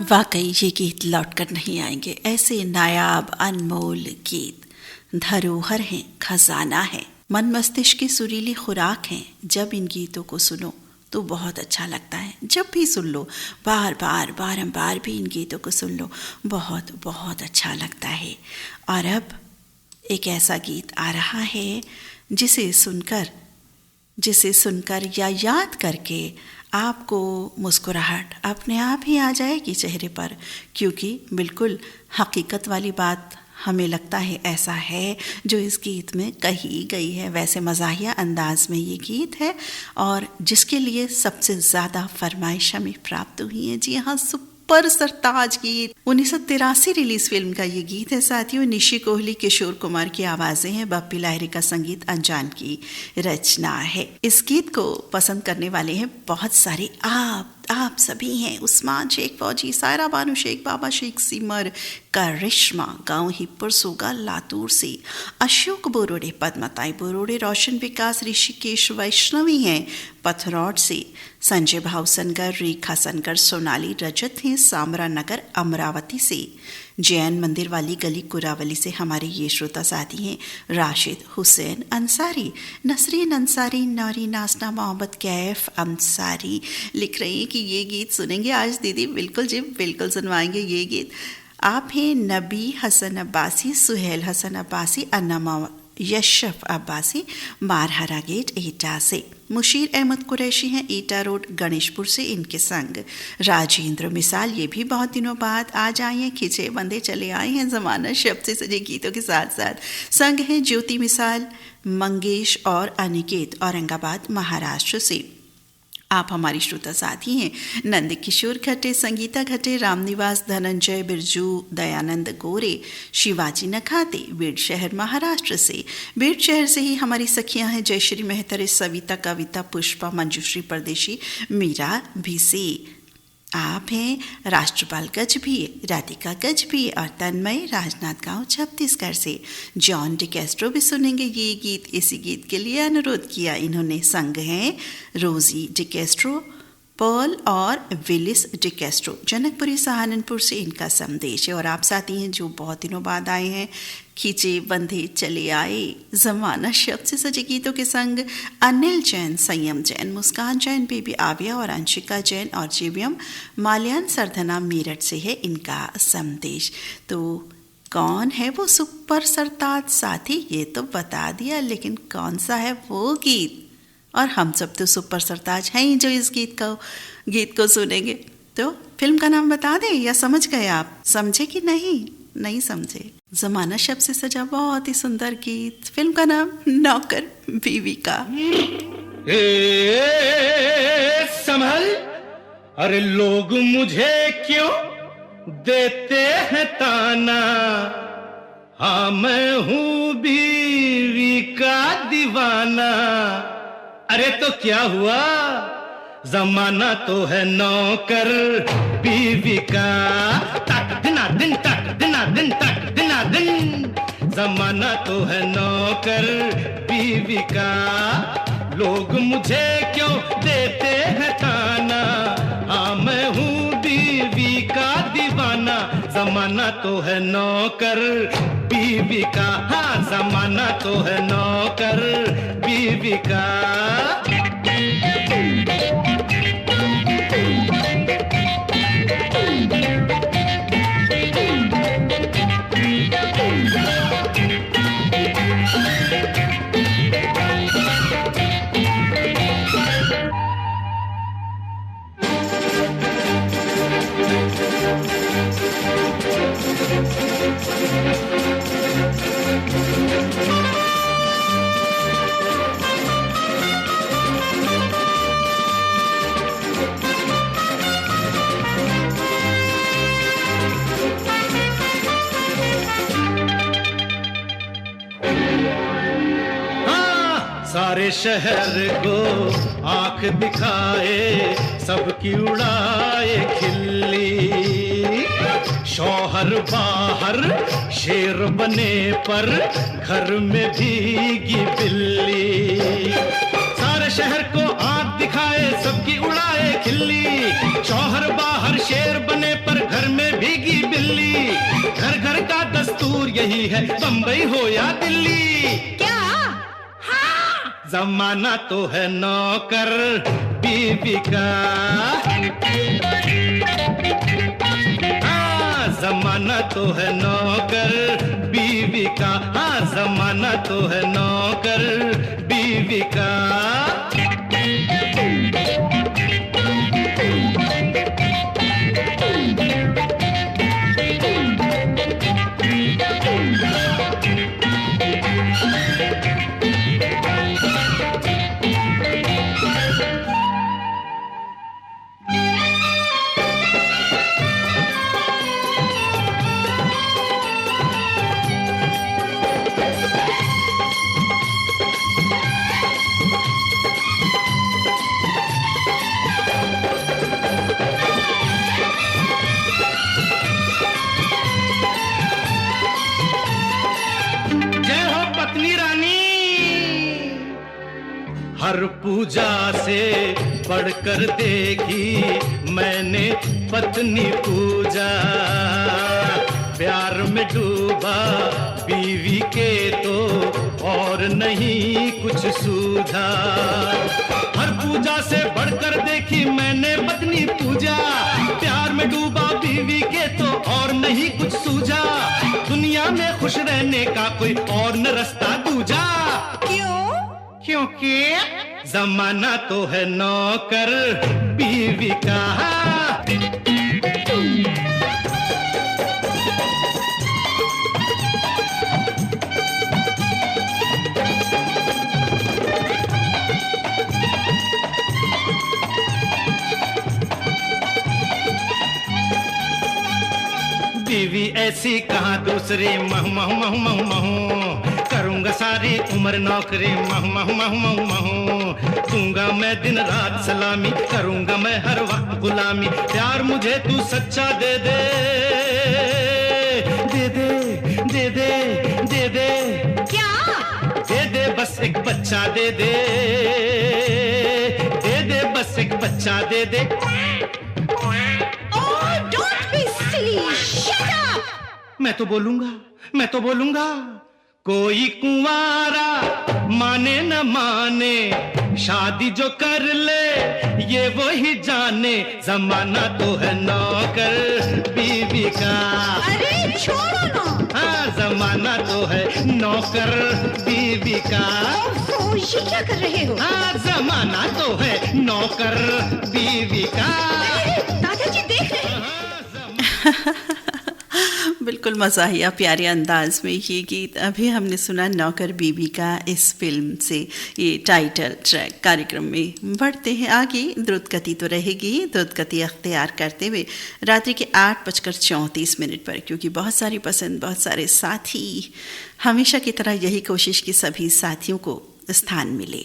वाकई ये गीत लौटकर नहीं आएंगे। ऐसे नायाब अनमोल गीत धरोहर हैं, खजाना है, मन मस्तिष्क की सुरीली खुराक हैं। जब इन गीतों को सुनो तो बहुत अच्छा लगता है। जब भी सुन लो, बार बार बारंबार भी इन गीतों को सुन लो, बहुत बहुत अच्छा लगता है। और अब एक ऐसा गीत आ रहा है जिसे सुनकर या याद करके आपको मुस्कुराहट अपने आप ही आ जाएगी चेहरे पर, क्योंकि बिल्कुल हकीकत वाली बात हमें लगता है ऐसा है जो इस गीत में कही गई है। वैसे मज़ाहिया अंदाज में ये गीत है और जिसके लिए सबसे ज़्यादा फरमाइश हमें प्राप्त हुई है। जी हाँ, सुपर सरताज गीत 1983 रिलीज फिल्म का ये गीत है साथियों। निशी कोहली, किशोर कुमार की आवाज़ें हैं, बप्पी लाहिरी का संगीत, अनजान की रचना है। इस गीत को पसंद करने वाले हैं बहुत सारे आप सभी हैं। उस्मान शेख फौजी, सायरा बानू शेख, बाबा शेख सिमर, करिश्मा गाँव ही पुरसोगा लातूर से, अशोक बोरोड़े, पद्मताई बोरोड़े, रोशन विकास, ऋषिकेश वैष्णवी हैं पथरौड से, संजय भावसनगर, रेखा सनगर, सोनाली रजत हैं सामरा नगर अमरावती से, जैन मंदिर वाली गली कुरावली से हमारे ये श्रोता साथी हैं राशिद हुसैन अंसारी, नसरीन अंसारी, नौरी नासना, मोहम्मद कैफ अंसारी लिख रही हैं कि ये गीत सुनेंगे आज दीदी। बिल्कुल जी, बिल्कुल सुनवाएंगे ये गीत। आप हैं नबी हसन अब्बासी, सुहेल हसन अब्बासी, अन्नमा यशफ अब्बासी, मारहरा गेट एटा से, मुशीर अहमद कुरैशी हैं ईटा रोड गणेशपुर से, इनके संग राजेंद्र मिसाल, ये भी बहुत दिनों बाद आज आए हैं, खिंचे बंदे चले आए हैं ज़माना शब्द से सजे गीतों के साथ साथ। संग हैं ज्योति मिसाल, मंगेश और अनिकेत औरंगाबाद महाराष्ट्र से। आप हमारी श्रोता साथी हैं नंद किशोर घटे, संगीता घटे, रामनिवास, धनंजय बिरजू, दयानंद गोरे, शिवाजी नखाते, बीड़ शहर महाराष्ट्र से। बीड़ शहर से ही हमारी सखियां हैं जयश्री मेहतरे, सविता, कविता, पुष्पा, मंजूश्री परदेशी, मीरा भिसे। आप हैं राष्ट्रपाल गज भी, राधिका गज भी और तन्मय राजनांदगांव छत्तीसगढ़ से। जॉन डिकेस्ट्रो भी सुनेंगे ये गीत, इसी गीत के लिए अनुरोध किया इन्होंने। संग हैं रोजी डिकेस्ट्रो, पर्ल और विलिस डिकेस्ट्रो, जनकपुरी सहारनपुर से इनका संदेश है। और आप साथी हैं जो बहुत दिनों बाद आए हैं, खींचे बंधे चले आए, ज़माना शब्द से सजे गीतों के संग अनिल जैन, संयम जैन, मुस्कान जैन, बेबी आविया और अंशिका जैन और जीवियम माल्यान सरधना मेरठ से है इनका संदेश। तो कौन है वो सुपर सरताज साथी, ये तो बता दिया, लेकिन कौन सा है वो गीत? और हम सब तो सुपर सरताज हैं ही जो इस गीत को सुनेंगे। तो फिल्म का नाम बता दें या समझ गए आप? समझे कि नहीं समझे? ज़माना शब्द से सजा बहुत ही सुंदर गीत, फिल्म का नाम नौकर बीवी का। संभल, अरे लोग मुझे क्यों देते हैं ताना, हाँ मैं हूँ बीवी का दीवाना। अरे तो क्या हुआ, जमाना तो है नौकर बीवी का, तक दिना दिन, तक दिना दिन, तक दिना दिन। जमाना तो है नौकर बीवी का, लोग मुझे क्यों देते हैं ताना, हाँ मैं हूँ बीवी का दीवाना। जमाना तो है नौकर बीवी का, हाँ जमाना तो है नौकर बीवी का। सारे शहर को आंख दिखाए, सबकी उड़ाए खिल्ली, शौहर बाहर शेर बने पर घर में भीगी बिल्ली। सारे शहर को आंख दिखाए, सबकी उड़ाए खिल्ली, शौहर बाहर शेर बने पर घर है बम्बई हो या दिल्ली। क्या? जमाना तो है नौकर बीवी का, हाँ जमाना तो है नौकर बीवी का, हाँ जमाना तो है नौकर बीवी का। हर पूजा से बढ़कर देखी मैंने पत्नी पूजा, प्यार में डूबा बीवी के तो और नहीं कुछ सूझा। हर पूजा से बढ़कर देखी मैंने पत्नी पूजा, प्यार में डूबा बीवी के तो और नहीं कुछ सूझा। दुनिया में खुश रहने का कोई और न रास्ता दूजा। क्यों? क्योंकि जमाना तो है नौकर बीवी का। बीवी ऐसी कहाँ दूसरी, मह मह मह मह मह करूंगा सारी उम्र नौकरी, मह मह मह मह मह दूंगा मैं दिन रात सलामी, करूंगा मैं हर वक्त गुलामी। प्यार मुझे तू सच्चा दे दे, दे दे दे दे दे दे। क्या? दे दे बस एक बच्चा दे दे, दे दे बस एक बच्चा दे दे। मैं तो बोलूंगा, मैं तो बोलूंगा। कोई कुंवारा माने न माने, शादी जो कर ले ये वो ही जाने। जमाना तो है नौकर बीवी का। अरे छोड़ो ना। हाँ जमाना तो है नौकर बीवी का। ये क्या कर रहे हो? हाँ जमाना तो है नौकर बीवी का। दादाजी देख रहे हैं। बिल्कुल मज़ाहिया प्यारे अंदाज में ये गीत अभी हमने सुना नौकर बीबी का इस फिल्म से, ये टाइटल ट्रैक। कार्यक्रम में बढ़ते हैं आगे। द्रुत गति तो रहेगी, द्रुत गति अख्तियार करते हुए रात्रि के 8:34 पर, क्योंकि बहुत सारी पसंद, बहुत सारे साथी, हमेशा की तरह यही कोशिश कि सभी साथियों को स्थान मिले।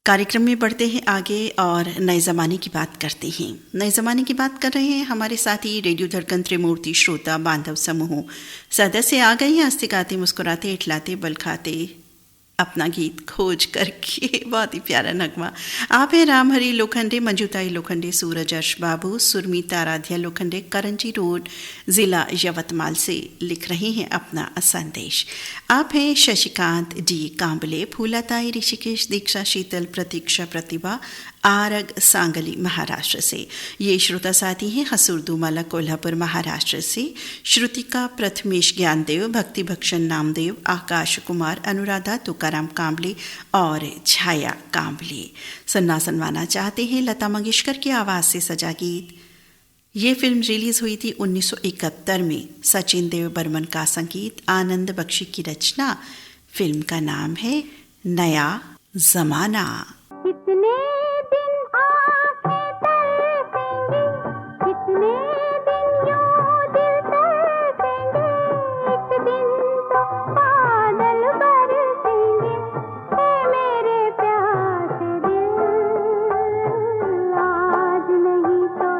कार्यक्रम में बढ़ते हैं आगे और नए ज़माने की बात करते हैं। नए ज़माने की बात कर रहे हैं हमारे साथी रेडियो धड़कन त्रिमूर्ति श्रोता बांधव समूह सदस्य आ गए हैं। हंसते गाते मुस्कुराते इठलाते बल खाते अपना गीत खोज करके। बहुत ही प्यारा नगमा। आप हैं राम हरी लोखंडे, मंजूताई लोखंडे, सूरज अर्श बाबू, सुरमीत आराध्या लोखंडे, करंजी रोड, ज़िला यवतमाल से लिख रहे हैं अपना संदेश। आप हैं शशिकांत डी कांबले, फूलाताई ऋषिकेश, दीक्षा शीतल, प्रतीक्षा प्रतिभा, आरग सांगली महाराष्ट्र से। ये श्रोता साथी हैं हसूर दुमाला कोल्हापुर महाराष्ट्र से। श्रुतिका प्रथमेश ज्ञानदेव, भक्ति भक्षण नामदेव, आकाश कुमार, अनुराधा तुकाराम कांबले और छाया कांबले सुनना सुनवाना चाहते हैं लता मंगेशकर की आवाज़ से सजा गीत। ये फिल्म रिलीज हुई थी 1971 में। सचिन देव बर्मन का संगीत, आनंद बख्शी की रचना। फिल्म का नाम है नया जमाना। कितने दिन आंखें तरसेंगी, कितने दिन यूं दिल तरसेंगे, एक दिन तो बादल बरसेंगे, हे मेरे प्यासे दिल। आज नहीं तो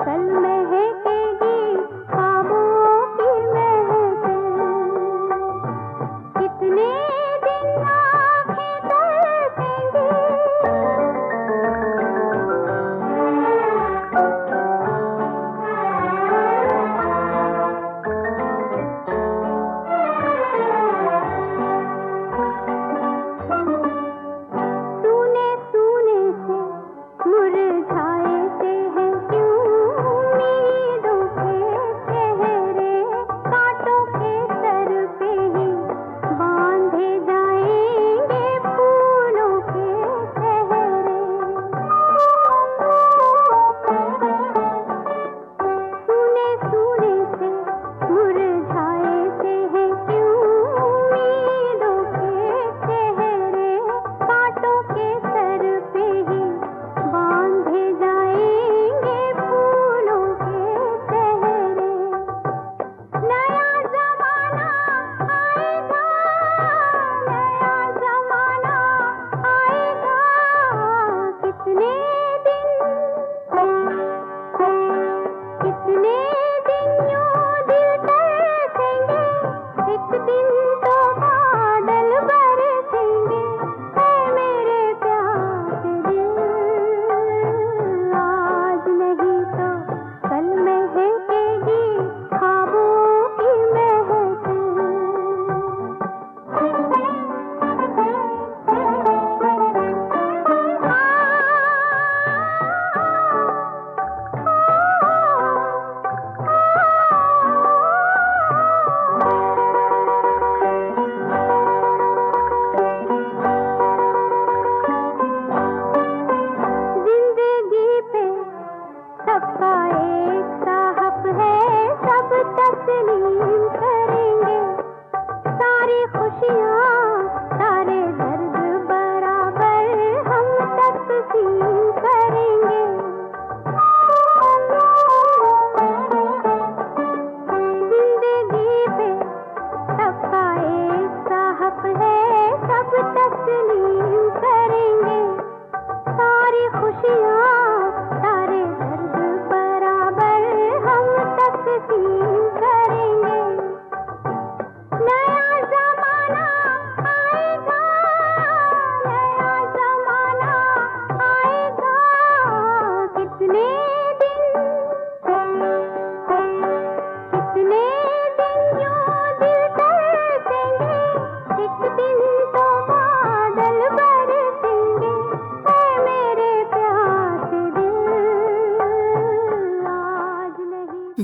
कल महकेगी ख्वाबों की महफिल। कितने दिन आंखें तरसेंगी,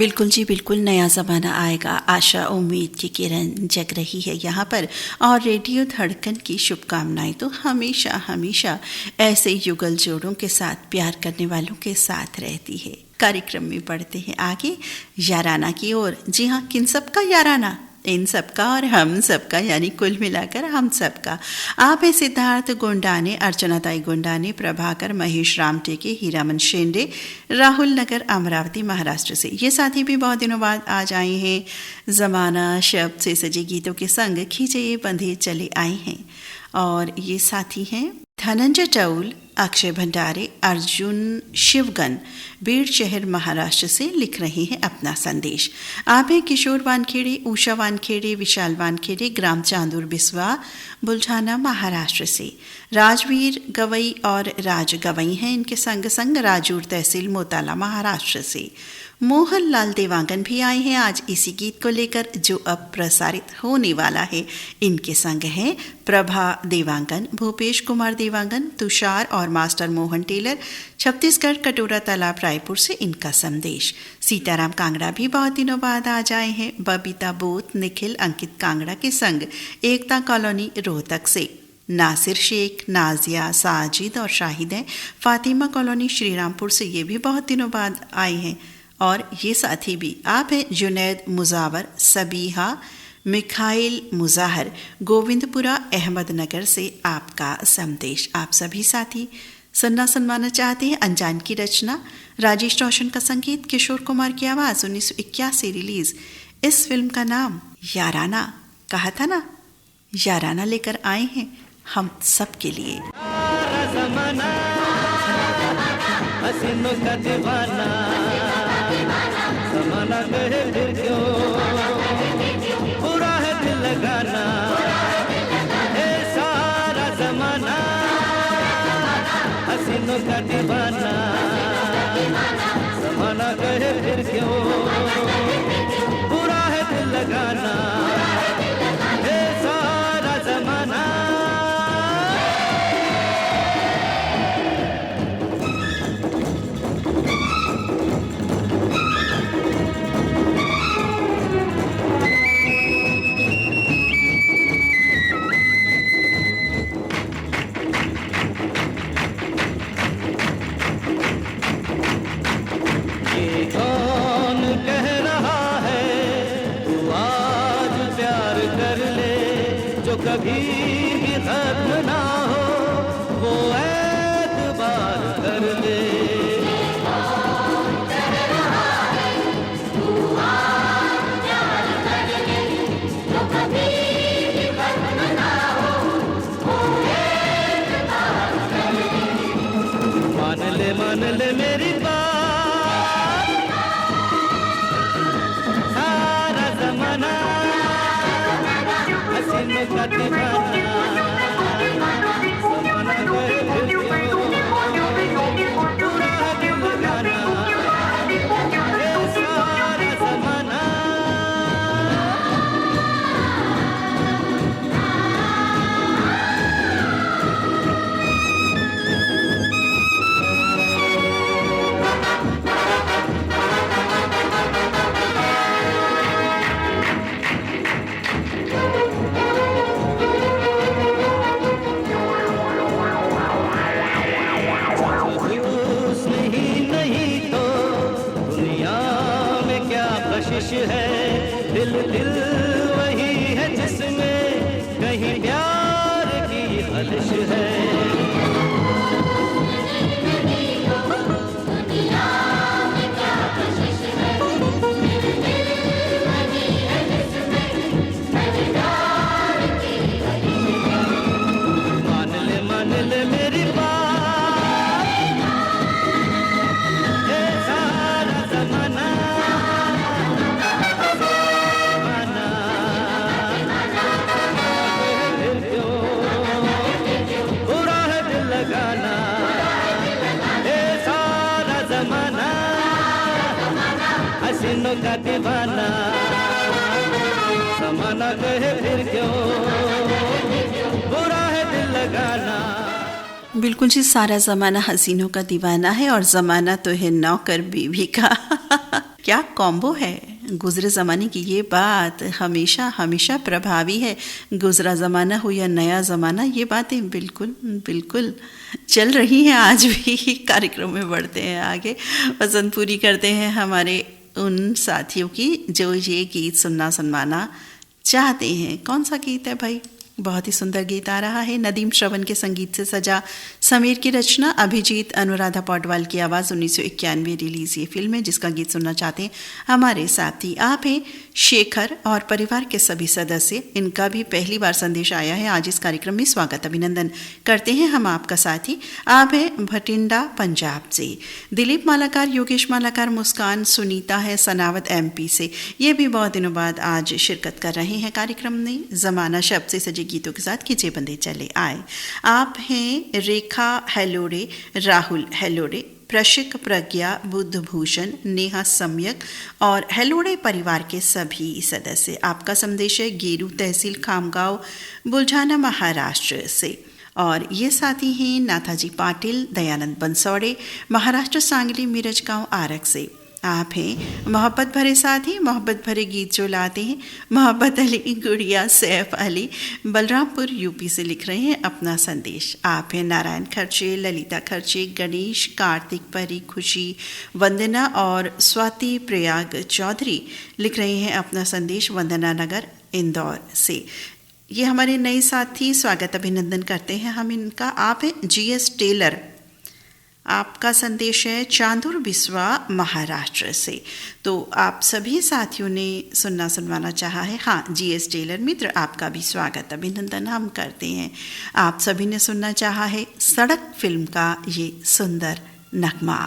बिल्कुल जी बिल्कुल, नया ज़माना आएगा, आशा उम्मीद की किरण जग रही है यहाँ पर। और रेडियो धड़कन की शुभकामनाएं तो हमेशा हमेशा ऐसे युगल जोड़ों के साथ, प्यार करने वालों के साथ रहती है। कार्यक्रम में बढ़ते हैं आगे याराना की ओर। जी हाँ, किन सब का याराना? इन सबका और हम सबका, यानी कुल मिलाकर हम सबका। आप हैं सिद्धार्थ गुंडाने, अर्चनाताई गुंडाने, प्रभाकर, महेश रामटेके, हीरामन शेंडे, राहुल नगर, अमरावती, महाराष्ट्र से। ये साथी भी बहुत दिनों बाद आज आए हैं। ज़माना शब्द से सजे गीतों के संग खींचे बंधे चले आए हैं। और ये साथी हैं धनंजय टौल, अक्षय भंडारे, अर्जुन शिवगन, बीड़ शहर महाराष्ट्र से लिख रहे हैं अपना संदेश। आप हैं किशोर वानखेड़े, उषा वानखेड़े, विशाल वानखेड़े, ग्राम चांदूर बिस्वा, बुल्ढाना, महाराष्ट्र से। राजवीर गवई और राज गवई हैं इनके संग संग राजूर तहसील मोताला, महाराष्ट्र से। मोहन लाल देवांगन भी आए हैं आज इसी गीत को लेकर जो अब प्रसारित होने वाला है। इनके संग हैं प्रभा देवांगन, भूपेश कुमार देवांगन, तुषार और मास्टर मोहन टेलर, छत्तीसगढ़, कटोरा तालाब, रायपुर से इनका संदेश। सीताराम कांगड़ा भी बहुत दिनों बाद आज आए हैं, बबीता बोत, निखिल, अंकित कांगड़ा के संग एकता कॉलोनी, रोहतक से। नासिर शेख, नाजिया, साजिद और शाहिद हैं फातिमा कॉलोनी, श्रीरामपुर से। ये भी बहुत दिनों बाद आए हैं। और ये साथी भी आप हैं जुनैद मुजावर, सबीहा, मिखाइल मुजाहर, गोविंदपुरा, अहमदनगर से आपका संदेश। आप सभी साथी सुनना चाहते हैं अनजान की रचना, राजेश रोशन का संगीत, किशोर कुमार की आवाज़, 1981 रिलीज। इस फिल्म का नाम याराना। कहा था ना, याराना लेकर आए हैं हम सब के लिए। हसीनों का दीवाना, ज़माना कहे फिर क्यों, बुरा है दिल लगाना, ए सारा ज़माना हसीनों का दीवाना, ज़माना कहे फिर क्यों, बुरा है दिल लगाना, ए सारा ज़माना। कभी भी खत्म ना हो वो एतबार कर ले, मान ले मेरी बात, सारा ज़माना हसीनों का दीवाना, ज़माना कहे फिर क्यों, बुरा है दिल लगाना, ये सारा ज़माना। है दिल दिल वही है जिसमें कहीं प्यार की खलिश है, मान ले मेरी बात, ये सारा ज़माना हसीनों का दीवाना, ज़माना कहे फिर क्यों, बुरा है दिल लगाना। बिल्कुल जी, सारा ज़माना हसीनों का दीवाना है और ज़माना तो है नौकर बीवी का। क्या कॉम्बो है। गुजरे ज़माने की ये बात हमेशा हमेशा प्रभावी है। गुजरा ज़माना हो या नया ज़माना, ये बातें बिल्कुल बिल्कुल चल रही हैं आज भी। कार्यक्रम में बढ़ते हैं आगे, पसंद पूरी करते हैं हमारे उन साथियों की जो ये गीत सुनना सुनवाना चाहते हैं। कौन सा गीत है भाई? बहुत ही सुंदर गीत आ रहा है, नदीम श्रवण के संगीत से सजा, समीर की रचना, अभिजीत अनुराधा पौडवाल की आवाज़, 1991 रिलीज ये फिल्म है जिसका गीत सुनना चाहते हैं हमारे साथी आप हैं शेखर और परिवार के सभी सदस्य। इनका भी पहली बार संदेश आया है। आज इस कार्यक्रम में स्वागत अभिनंदन करते हैं हम आपका साथी। आप हैं भटिंडा पंजाब से। दिलीप मालाकार, योगेश मालाकार, मुस्कान, सुनीता है सनावत MP से। ये भी बहुत दिनों बाद आज शिरकत कर रहे हैं कार्यक्रम में। ज़माना शब्द से सजे गीतों के साथ खींचे बंदे चले आए। आप हैं रेखा हेलोड़े, राहुल हेलोड़े, प्रशिक, प्रज्ञा, बुद्धभूषण, नेहा सम्यक और हेलोड़े परिवार के सभी सदस्य। आपका संदेश है गेरू तहसील खामगांव बुलढाना महाराष्ट्र से। और ये साथी हैं नाथाजी पाटिल, दयानंद बंसौड़े, महाराष्ट्र सांगली मिरज गांव आरक से। आप हैं मोहब्बत भरे साथी, मोहब्बत भरे गीत जो लाते हैं। मोहब्बत अली गुड़िया सैफ अली बलरामपुर UP से लिख रहे हैं अपना संदेश। आप हैं नारायण खर्चे, ललिता खर्चे, गणेश, कार्तिक, परी, खुशी, वंदना और स्वाति प्रयाग चौधरी लिख रहे हैं अपना संदेश वंदना नगर इंदौर से। ये हमारे नए साथी, स्वागत अभिनंदन करते हैं हम इनका। आप हैं GS टेलर, आपका संदेश है चांदुर बिस्वा महाराष्ट्र से। तो आप सभी साथियों ने सुनना सुनवाना चाहा है। हाँ, GS टेलर मित्र, आपका भी स्वागत अभिनंदन हम करते हैं। आप सभी ने सुनना चाहा है सड़क फिल्म का ये सुंदर नगमा।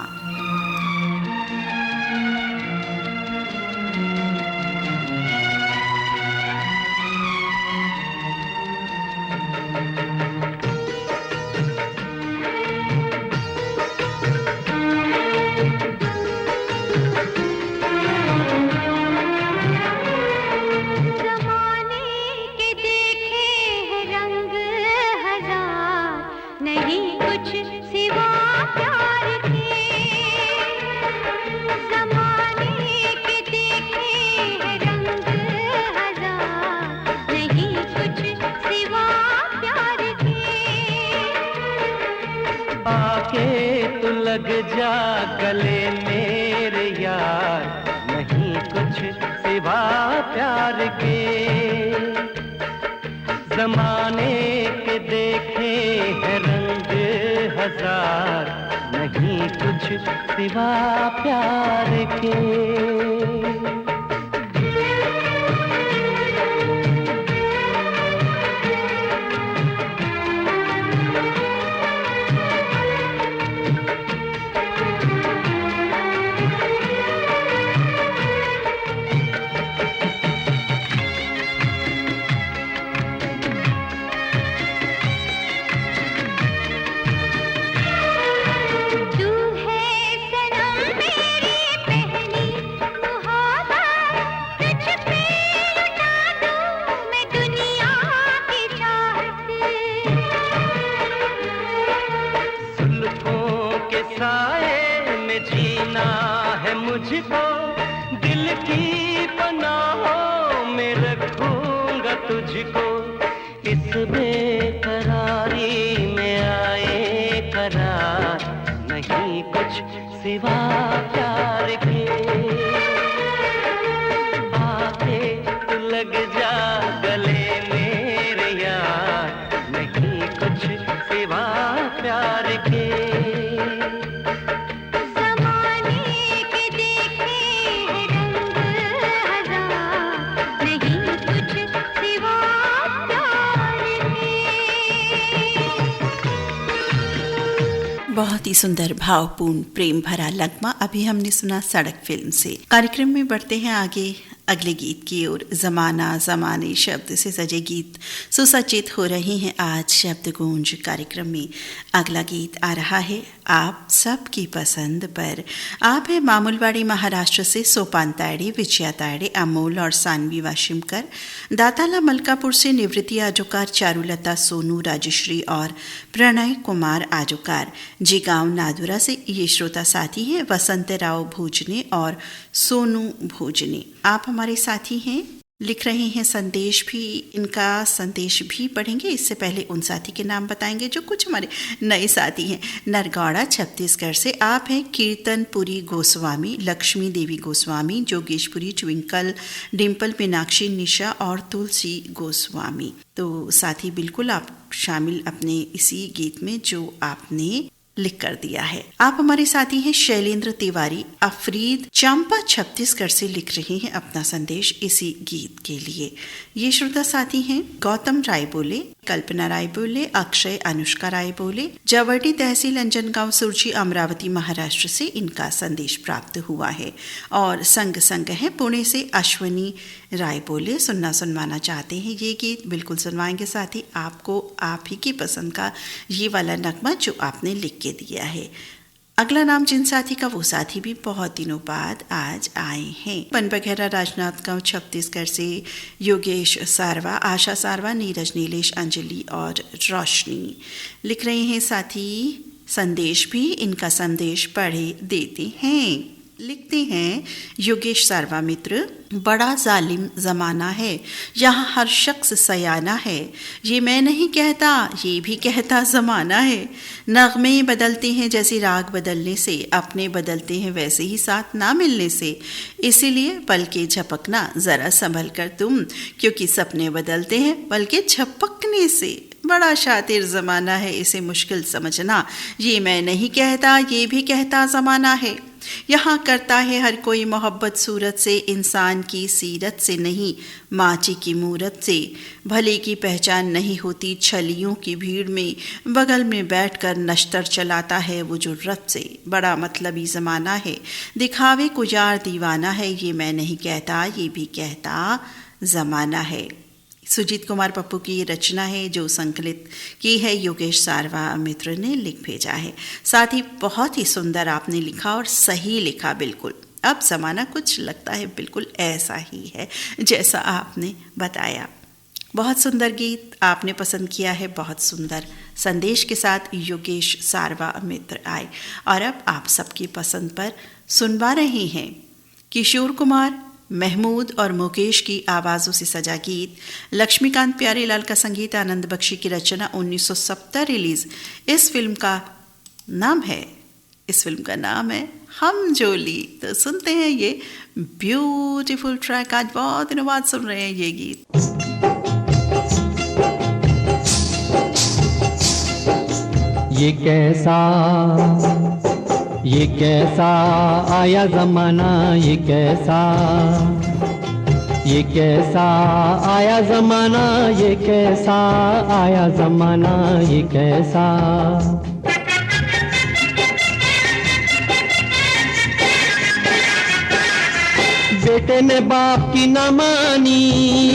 लग जा गले मेरे यार, नहीं कुछ सिवा प्यार के। जमाने के देखे हैं रंग हजार, नहीं कुछ सिवा प्यार के। मुझको दिल की पनाहों में रखूंगा तुझको, इस बेकरारी में आए करार, नहीं कुछ सिवा प्यार के। आके तू लग जा गले मेरे यार, नहीं कुछ सिवा प्यार के। बहुत ही सुंदर भावपूर्ण प्रेम भरा लगमा अभी हमने सुना सड़क फिल्म से। कार्यक्रम में बढ़ते हैं आगे। अगले गीत की ओर। ज़माना ज़माने शब्द से सजे गीत सुसज्जित हो रहे हैं आज शब्द गूंज कार्यक्रम में। अगला गीत आ रहा है आप सबकी पसंद पर। आप है मामूलवाड़ी महाराष्ट्र से सोपान तायडे, विजया तायडे, अमोल और सानवी वाशिमकर। दाताला मलकापुर से निवृत्ति आजोकार, चारुलता, सोनू, राजश्री और प्रणय कुमार आजोकार। जिगांव नादुरा से ये श्रोता साथी हैं वसंत राव भोजने और सोनू भोजने। आप हमारे साथी हैं, लिख रहे हैं संदेश भी। इनका संदेश भी पढ़ेंगे, इससे पहले उन साथी के नाम बताएंगे जो कुछ हमारे नए साथी हैं। नरगौड़ा छत्तीसगढ़ से आप हैं कीर्तनपुरी गोस्वामी, लक्ष्मी देवी गोस्वामी, जोगेशपुरी, ट्विंकल, डिम्पल, मीनाक्षी, निशा और तुलसी गोस्वामी। तो साथी बिल्कुल आप शामिल अपने इसी गीत में जो आपने लिख कर दिया है। आप हमारे साथी हैं शैलेंद्र तिवारी, अफरीद, चंपा छत्तीसगढ़ से लिख रहे हैं अपना संदेश इसी गीत के लिए। ये श्रोता साथी हैं गौतम राय बोले, कल्पना राय बोले, अक्षय, अनुष्का राय बोले, जवर्टी तहसील अंजनगांव सुरजी, अमरावती महाराष्ट्र से इनका संदेश प्राप्त हुआ है। और संग संग है पुणे से अश्वनी राय बोले, सुनवाना चाहते हैं ये गीत। बिल्कुल सुनवाएंगे साथी आपको, आप ही की पसंद का ये वाला नगमा जो आपने लिख के दिया है। अगला नाम जिन साथी का, वो साथी भी बहुत दिनों बाद आज आए हैं। पनबघेरा राजनांदगांव छत्तीसगढ़ से योगेश सारवा, आशा सारवा, नीरज, नीलेश, अंजलि और रोशनी लिख रहे हैं साथी संदेश भी। इनका संदेश पढ़े देते हैं। लिखते हैं योगेश सारवा मित्र, बड़ा जालिम ज़माना है, यहाँ हर शख्स सयाना है। ये मैं नहीं कहता, ये भी कहता ज़माना है। नगमे बदलते हैं जैसे राग बदलने से, अपने बदलते हैं वैसे ही साथ ना मिलने से। इसीलिए पल के झपकना ज़रा संभल कर तुम, क्योंकि सपने बदलते हैं पल के झपकने से। बड़ा शातिर ज़माना है, इसे मुश्किल समझना। ये मैं नहीं कहता, ये भी कहता ज़माना है। यहाँ करता है हर कोई मोहब्बत सूरत से, इंसान की सीरत से नहीं, माची की मूरत से। भले की पहचान नहीं होती छलियों की भीड़ में, बगल में बैठकर नश्तर चलाता है वो जुर्रत से। बड़ा मतलबी ज़माना है, दिखावे को यार दीवाना है। ये मैं नहीं कहता, ये भी कहता ज़माना है। सुजीत कुमार पप्पू की ये रचना है जो संकलित की है योगेश सारवा मित्र ने लिख भेजा है। साथ ही बहुत ही सुंदर आपने लिखा और सही लिखा बिल्कुल। अब ज़माना कुछ लगता है बिल्कुल ऐसा ही है जैसा आपने बताया। बहुत सुंदर गीत आपने पसंद किया है, बहुत सुंदर संदेश के साथ योगेश सारवा मित्र आए। और अब आप सबकी पसंद पर सुनवा रहे हैं किशोर कुमार, महमूद और मुकेश की आवाज़ों से सजा गीत। लक्ष्मीकांत प्यारेलाल का संगीत, आनंद बख्शी की रचना, 1970 रिलीज इस फिल्म का नाम है हम जोली। तो सुनते हैं ये ब्यूटीफुल ट्रैक। आज बहुत दिनों बाद सुन रहे हैं ये गीत। ये कैसा आया ज़माना, ये कैसा आया ज़माना, ये कैसा आया ज़माना, ये कैसा। बेटे ने बाप की न मानी,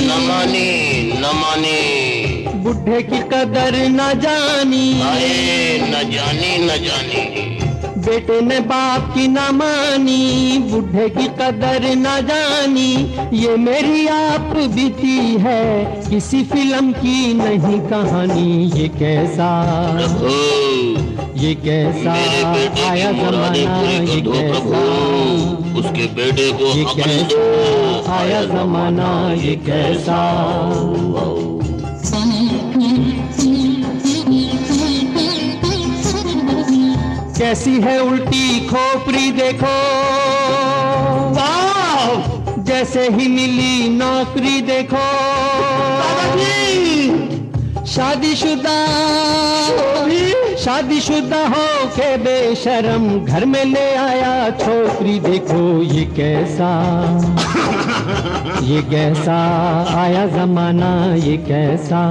न मानी, बुढ़े की कदर न जानी, न जानी। बेटे ने बाप की न मानी, बुढ़े की कदर न जानी। ये मेरी आप बीती है, किसी फिल्म की नहीं कहानी। ये कैसा आया ज़माना, ये कैसा, उसके बेटे को ये कैसा आया ज़माना, ये कैसा। कैसी है उल्टी खोपड़ी देखो, जैसे ही मिली नौकरी देखो। शादीशुदा हो के बेशरम घर में ले आया छोकरी देखो। ये कैसा आया ज़माना, ये कैसा।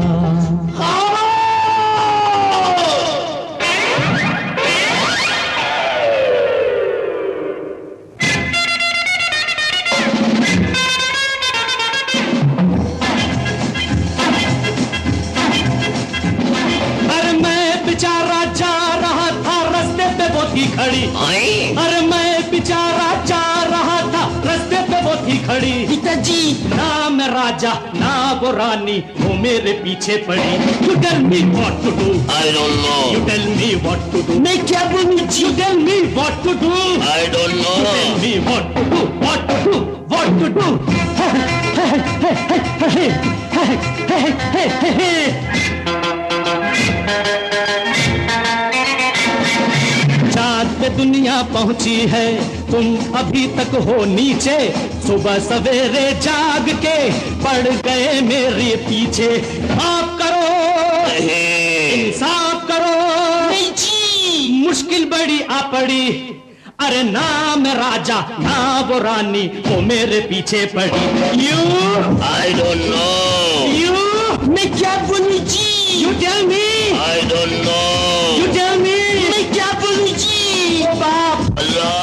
खड़ी पिताजी ना मैं राजा ना वो रानी, वो मेरे पीछे पड़ी। You tell me what to do, I don't know. you tell me what to do, मैं क्या बोलूं जी? you tell me what to do, I don't you tell know. me what to do, what to do, what to do. चाँद पे दुनिया पहुंची है, तुम अभी तक हो नीचे। सुबह सवेरे जाग के पड़ गए मेरे पीछे। माफ करो, नहीं, इंसाफ करो, नहीं जी, मुश्किल बड़ी आ पड़ी। अरे ना मैं राजा ना वो रानी, वो मेरे पीछे पड़ी। You I don't know. You मैं क्या बोलूं जी? You tell me, I don't know. You tell me. मैं क्या बोलूं जी? बाप अल्लाह,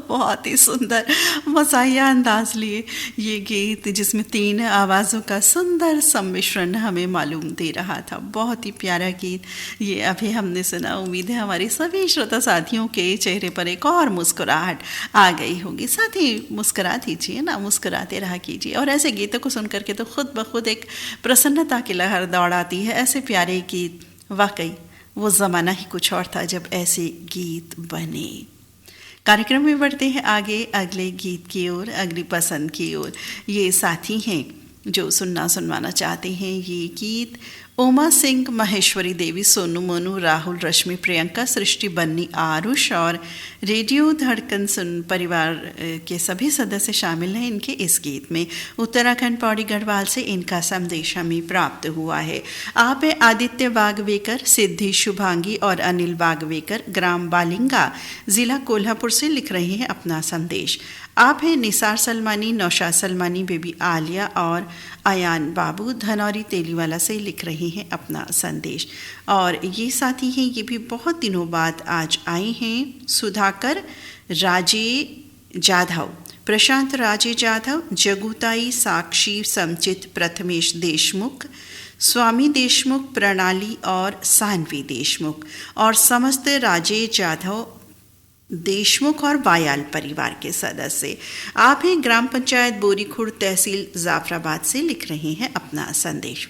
बहुत ही सुंदर मज़ाहिया अंदाज लिए ये गीत, जिसमें 3 आवाज़ों का सुंदर सम्मिश्रण हमें मालूम दे रहा था। बहुत ही प्यारा गीत ये अभी हमने सुना। उम्मीद है हमारे सभी श्रोता साथियों के चेहरे पर एक और मुस्कुराहट आ गई होगी। साथ ही मुस्कुरा दीजिए ना, मुस्कुराते रहा कीजिए। और ऐसे गीतों को सुन करके तो खुद ब खुद एक प्रसन्नता की लहर दौड़ाती है। ऐसे प्यारे गीत, वाकई वो ज़माना ही कुछ और था जब ऐसे गीत बने। कार्यक्रम में बढ़ते हैं आगे अगले गीत की ओर, अगली पसंद की ओर। ये साथी हैं जो सुनवाना चाहते हैं ये गीत। उमा सिंह, महेश्वरी देवी, सोनू मोनू, राहुल, रश्मि, प्रियंका, सृष्टि, बन्नी, आरुष और रेडियो धड़कन सुन परिवार के सभी सदस्य शामिल हैं इनके इस गीत में। उत्तराखंड पौड़ी गढ़वाल से इनका संदेश हमें प्राप्त हुआ है। आप आदित्य वागवेकर, सिद्धि शुभांगी और अनिल वागवेकर, ग्राम बालिंगा, जिला कोल्हापुर से लिख रहे हैं अपना संदेश। आप हैं निसार सलमानी, नौशाद सलमानी, बेबी आलिया और अयान बाबू, धनौरी तेलीवाला से लिख रहे हैं अपना संदेश। और ये साथी हैं, ये भी बहुत दिनों बाद आज आए हैं। सुधाकर राजे जाधव, प्रशांत राजे जाधव, जगुताई, साक्षी, समचित, प्रथमेश देशमुख, स्वामी देशमुख, प्रणाली और सानवी देशमुख और समस्त राजे जाधव देशमुख और वायाल परिवार के सदस्य। आप हैं ग्राम पंचायत बोरीखुर्द, तहसील जाफराबाद से लिख रहे हैं अपना संदेश।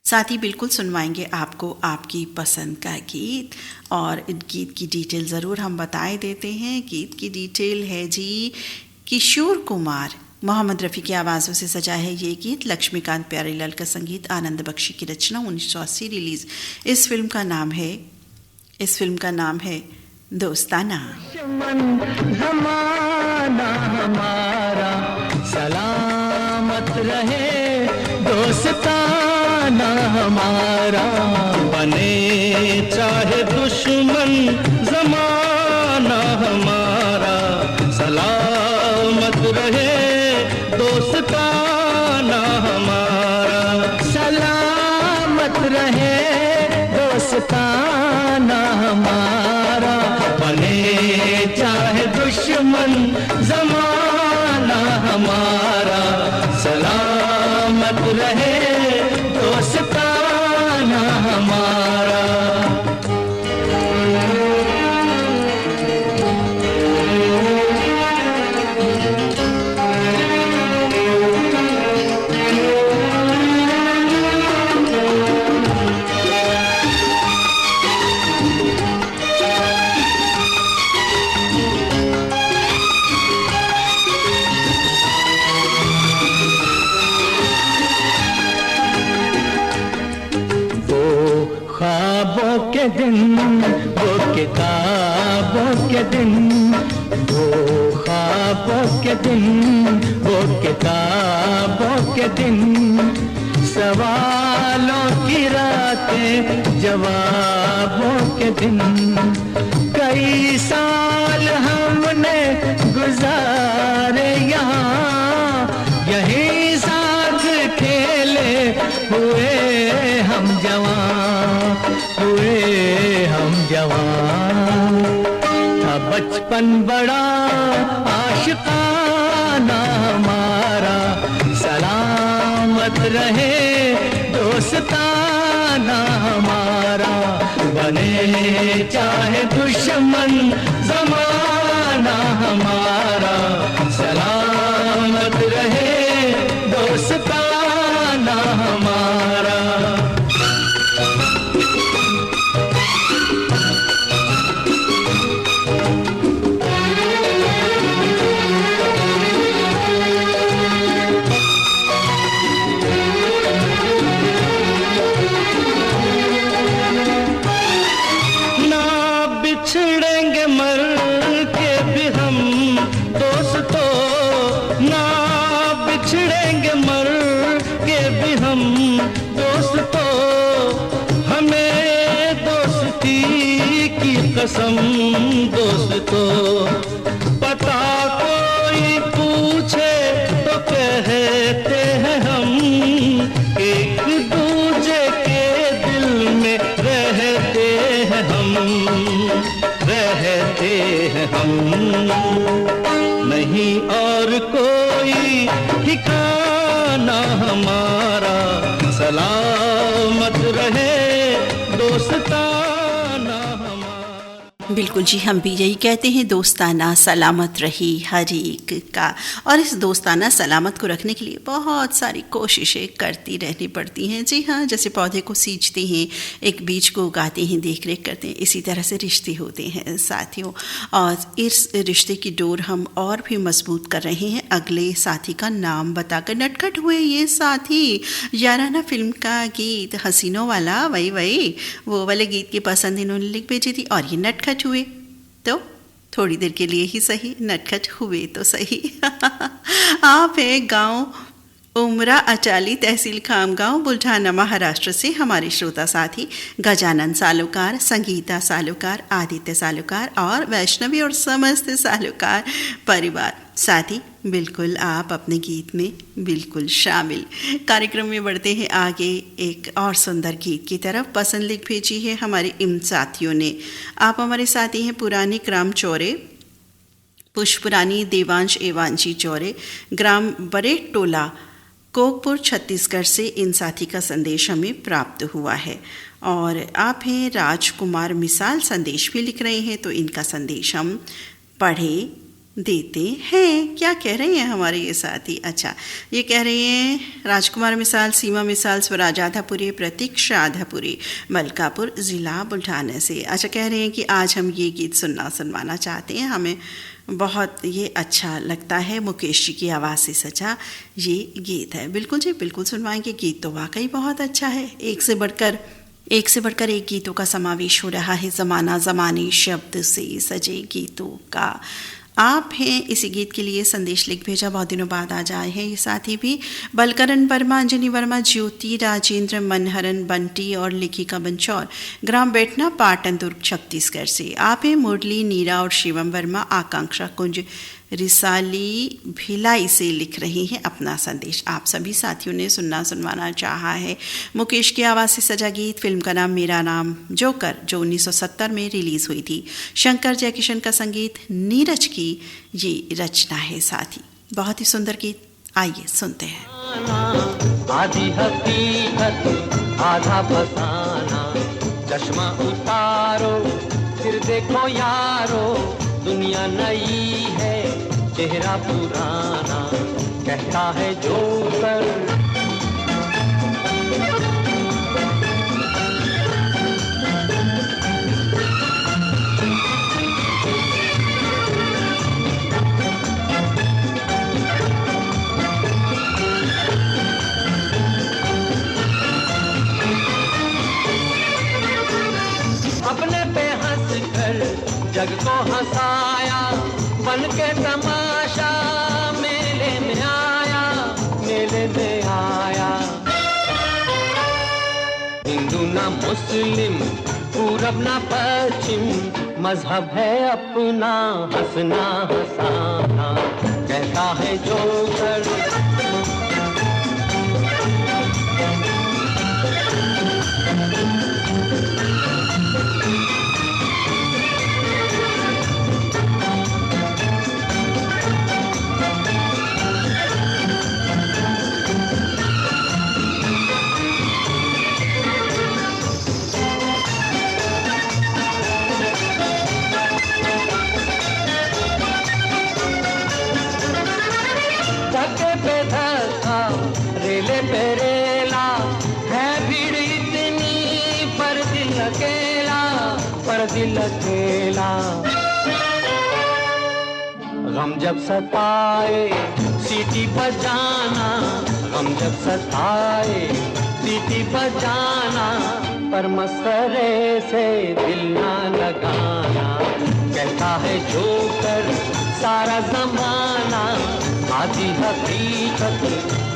साथ ही बिल्कुल सुनवाएंगे आपको आपकी पसंद का गीत। और गीत की डिटेल ज़रूर हम बताए देते हैं। गीत की डिटेल है जी, किशोर कुमार, मोहम्मद रफ़ी की आवाज़ों से सजा है ये गीत। लक्ष्मीकांत प्यारेलाल का संगीत, आनंद बख्शी की रचना, 1980 रिलीज़। इस फिल्म का नाम है दोस्ताना। ज़माना हमारा सलामत रहे, दोस्ताना हमारा बने चाहे दुश्मन, ज़माना हमारा सलामत रहे, दोस्ताना हमारा सलामत रहे, दोस्ताना हमारा बने चाहे दुश्मन, ज़माना हमारा सलामत रहे, दोस्ताना हमारा। के दिन, वो किताबों के दिन, वो ख्वाबों के दिन, वो किताबों के दिन, सवालों की रातें, जवाबों के दिन। कई साल हमने गुजारे यहाँ, यही साथ खेले हुए हम जवान, हुए हम जवान। था बचपन बड़ा आशिकाना हमारा, सलामत रहे दोस्ताना हमारा। बने चाहे दुश्मन, ज़माना हमारा भी हम दोस्तों, हमें दोस्ती की कसम दोस्तों। पता कोई पूछे तो कहते हैं हम, एक दूजे के दिल में रहते हैं हम, रहते हैं हम। नहीं और कोई ठिकाना हमारा, सलामत रहे दोस्ताना हमारा। बिल्कुल जी, हम भी यही कहते हैं, दोस्ताना सलामत रही हर एक का। और इस दोस्ताना सलामत को रखने के लिए बहुत सारी कोशिशें करती रहनी पड़ती हैं। जी हाँ, जैसे पौधे को सींचते हैं, एक बीज को उगाते हैं, देख रेख करते हैं, इसी तरह से रिश्ते होते हैं साथियों। और इस रिश्ते की डोर हम और भी मजबूत कर रहे हैं अगले साथी का नाम बताकर। नटखट हुए ये साथी, याराना फिल्म का गीत हसीनों वाला, वही वो वाले गीत की पसंद इन्होंने लिख भेजी थी। और ये नटखट हुए तो थोड़ी देर के लिए ही सही, नटखट हुए तो सही। आप है गांव उमरा अचाली, तहसील खामगांव, बुल्ढाना, महाराष्ट्र से हमारे श्रोता साथी गजानन सालोकार, संगीता सालोकार, आदित्य सालोकार और वैष्णवी और समस्त सालोकार परिवार। साथी बिल्कुल आप अपने गीत में बिल्कुल शामिल। कार्यक्रम में बढ़ते हैं आगे एक और सुंदर गीत की तरफ। पसंद लिख भेजी है हमारे इन साथियों ने। आप हमारे साथी हैं पुरानी क्राम चौरे, पुष्परानी, देवांश एवांशी चौरे, ग्राम बरे टोला, कोकपुर, छत्तीसगढ़ से इन साथी का संदेश हमें प्राप्त हुआ है। और आप हैं राजकुमार मिसाल, संदेश भी लिख रहे हैं, तो इनका संदेश हम पढ़े देते हैं। क्या कह रहे हैं हमारे ये साथी? अच्छा, ये कह रहे हैं राजकुमार मिसाल, सीमा मिसाल, स्वराज आधापुरी, प्रतीक्षा आधापुरी, मलकापुर ज़िला बुल्ढाना से। अच्छा, कह रहे हैं कि आज हम ये गीत सुनवाना चाहते हैं, हमें बहुत ये अच्छा लगता है, मुकेश जी की आवाज़ से सजा ये गीत है। बिल्कुल जी, बिल्कुल सुनवाएंगे। गीत तो वाकई बहुत अच्छा है, एक से बढ़कर एक गीतों का समावेश हो रहा है, ज़माना ज़माने शब्द से सजे गीतों का। आप हैं इसी गीत के लिए संदेश लिख भेजा, बहुत दिनों बाद आज आए हैं ये साथी भी। बलकरण वर्मा, अंजनी वर्मा, ज्योति, राजेंद्र, मनहरन, बंटी और लेखिका बंचौर, ग्राम बैठना, पाटन दुर्ग, छत्तीसगढ़ से। आप हैं मुरली, नीरा और शिवम वर्मा, आकांक्षा कुंज, रिसाली, भिलाई से लिख रही हैं अपना संदेश। आप सभी साथियों ने सुनवाना चाहा है मुकेश की आवाज़ से सजा गीत। फिल्म का नाम मेरा नाम जोकर, जो 1970 में रिलीज़ हुई थी। शंकर जयकिशन का संगीत, नीरज की ये रचना है साथी। बहुत ही सुंदर गीत, आइए सुनते हैं। आधी हकीकत आधा फसाना, चश्मा उतारो फिर देखो यारो, दुनिया नई है चेहरा पुराना, कहता है जोकर। अपने पे हंस कर जग को हंसाया, बन के तमाशा मेले में आया। हिंदू ना मुस्लिम, पूरब ना पश्चिम, मजहब है अपना हंसना हंसाना, कहता है जोकर। दिल अकेला, गम जब सताए सीटी बजाना, गम जब सताए सीटी बजाना, पर मसरे से दिल ना लगाना, कहता है जोकर सारा जमाना, आधी हकीकत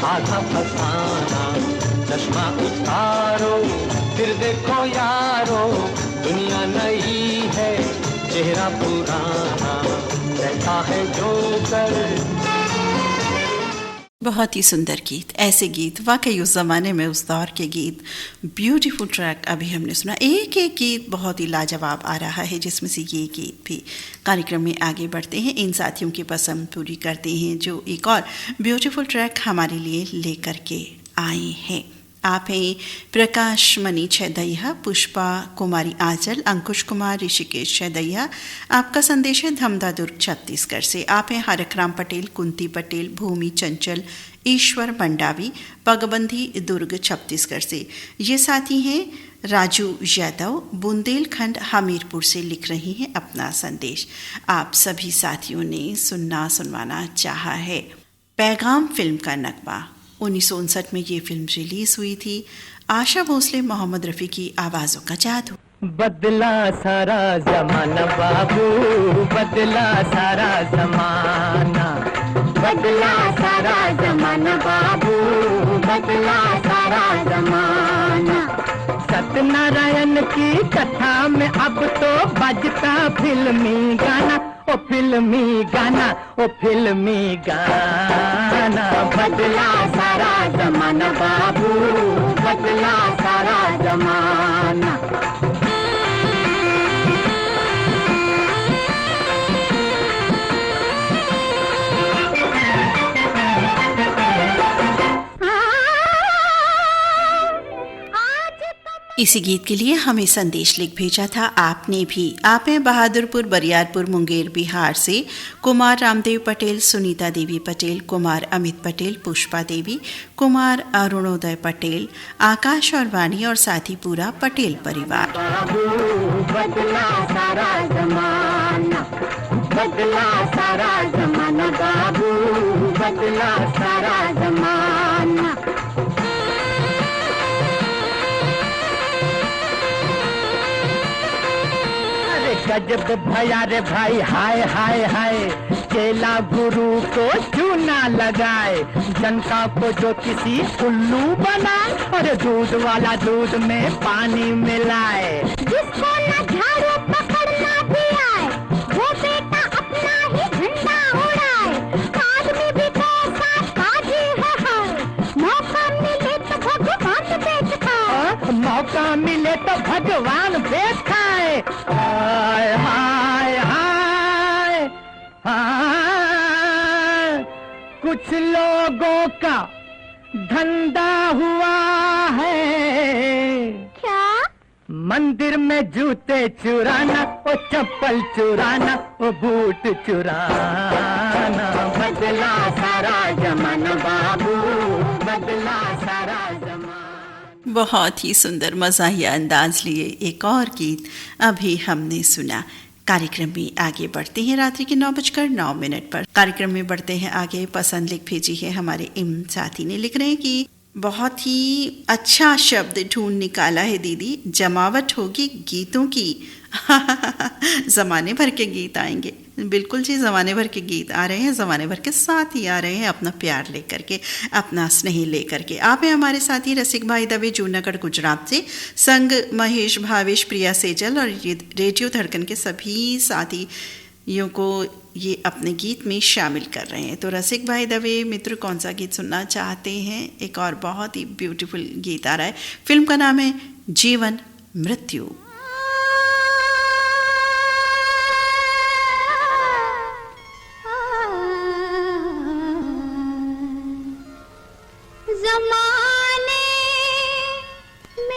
आधा फसाना। चश्मा उतारो फिर देखो यारो, दुनिया नई है चेहरा पुराना, रहता है जोकर। बहुत ही सुंदर गीत, ऐसे गीत वाकई उस ज़माने में उस दौर के गीत, ब्यूटीफुल ट्रैक अभी हमने सुना। एक एक गीत बहुत ही लाजवाब आ रहा है, जिसमें से ये गीत भी। कार्यक्रम में आगे बढ़ते हैं, इन साथियों की पसंद पूरी करते हैं जो एक और ब्यूटीफुल ट्रैक हमारे लिए लेकर के आए हैं। आप हैं प्रकाश मणि छैदैया, पुष्पा कुमारी आंचल, अंकुश कुमार ऋषिकेश छैदैया। आपका संदेश है धमदा दुर्ग छत्तीसगढ़ से। आप हैं हरकराम पटेल, कुंती पटेल, भूमि चंचल, ईश्वर मंडावी, पगबंधी दुर्ग छत्तीसगढ़ से। ये साथी हैं राजू यादव, बुंदेलखंड हमीरपुर से लिख रही हैं अपना संदेश। आप सभी साथियों ने सुनवाना चाहा है पैगाम फिल्म का नगमा। 1959 में ये फिल्म रिलीज हुई थी। आशा भोसले, मोहम्मद रफ़ी की आवाज़ों का जादू। बदला सारा जमाना बाबू, बदला सारा जमाना, बदला सारा जमाना बाबू, बदला सारा जमाना। सत्यनारायण की कथा में अब तो बजता फिल्मी गाना, ओ फिल्मी गाना, ओ फिल्मी गाना। बदला सारा जमाना बाबू, बदला सारा जमाना। इसी गीत के लिए हमें संदेश लिख भेजा था आपने भी। आप हैं बहादुरपुर, बरियारपुर, मुंगेर, बिहार से। कुमार रामदेव पटेल, सुनीता देवी पटेल, कुमार अमित पटेल, पुष्पा देवी, कुमार अरुणोदय पटेल, आकाश और वाणी और साथी पूरा पटेल परिवार। बदला सारा जमाना, बदला सारा जमाना बाबू, बदला सारा जमाना। गजब भया रे भाई, हाय हाय हाय, चेला गुरु को चूना लगाए, जनता को जो किसी उल्लू बनाए, और दूध वाला दूध में पानी मिलाए। जिसको न झाड़ू पकड़ना भी आए, वो बेटा अपना ही झंडा उड़ाए। आदमी भी कैसा काजी है, मौका मिले तो भगवान बेच खाए। मौका मिले तो भगवान बेच खाए। हाय हाय हाय हाय, कुछ लोगों का धंधा हुआ है। क्या? मंदिर में जूते चुराना, ओ चप्पल चुराना, ओ बूट चुराना। बदला सारा जमाना बाबू, बदला सारा जमाना। बहुत ही सुंदर मज़ाहिया अंदाज लिए एक और गीत अभी हमने सुना। कार्यक्रम में आगे बढ़ते हैं रात्रि के 9:09 पर। कार्यक्रम में बढ़ते हैं आगे। पसंद लिख भेजी है हमारे इम साथी ने, लिख रहे हैं कि बहुत ही अच्छा शब्द ढूंढ निकाला है दीदी, जमावट होगी गीतों की। ज़माने भर के गीत आएंगे, बिल्कुल जी, ज़माने भर के गीत आ रहे हैं, ज़माने भर के साथ ही आ रहे हैं, अपना प्यार लेकर के, अपना स्नेह लेकर के। आप हैं हमारे साथी रसिक भाई दवे, जूनागढ़ गुजरात से। संग महेश, भावेश, प्रिया सेजल और रेडियो धड़कन के सभी साथियों को ये अपने गीत में शामिल कर रहे हैं। तो रसिक भाई दवे मित्र कौन सा गीत सुनना चाहते हैं? एक और बहुत ही ब्यूटीफुल गीत आ रहा है, फिल्म का नाम है जीवन मृत्यु। में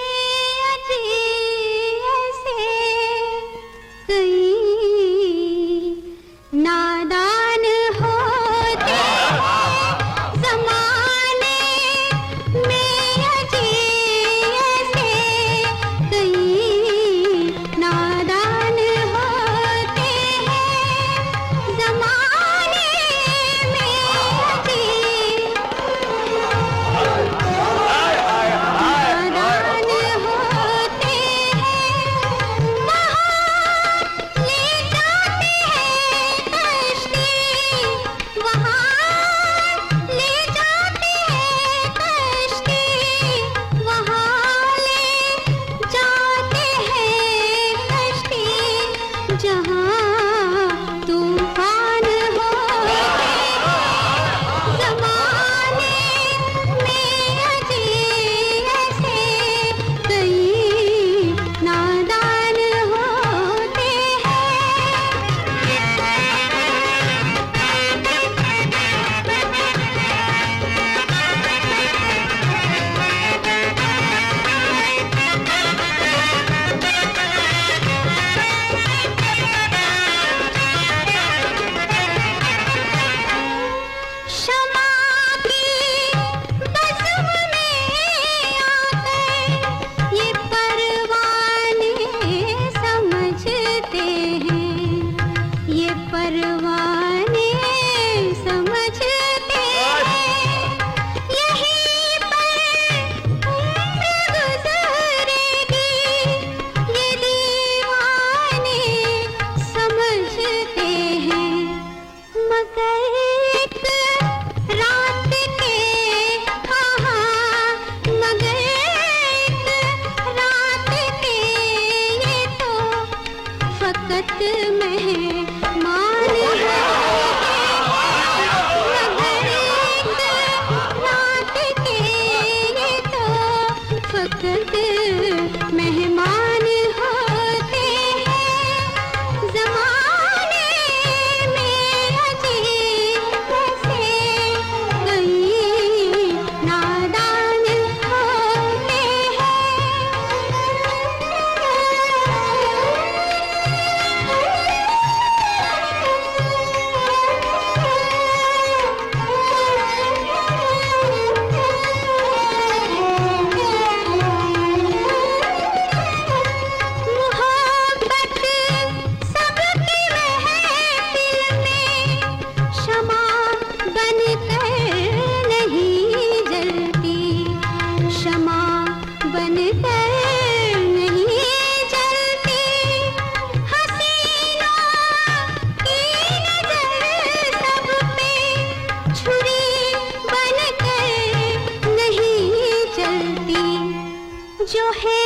है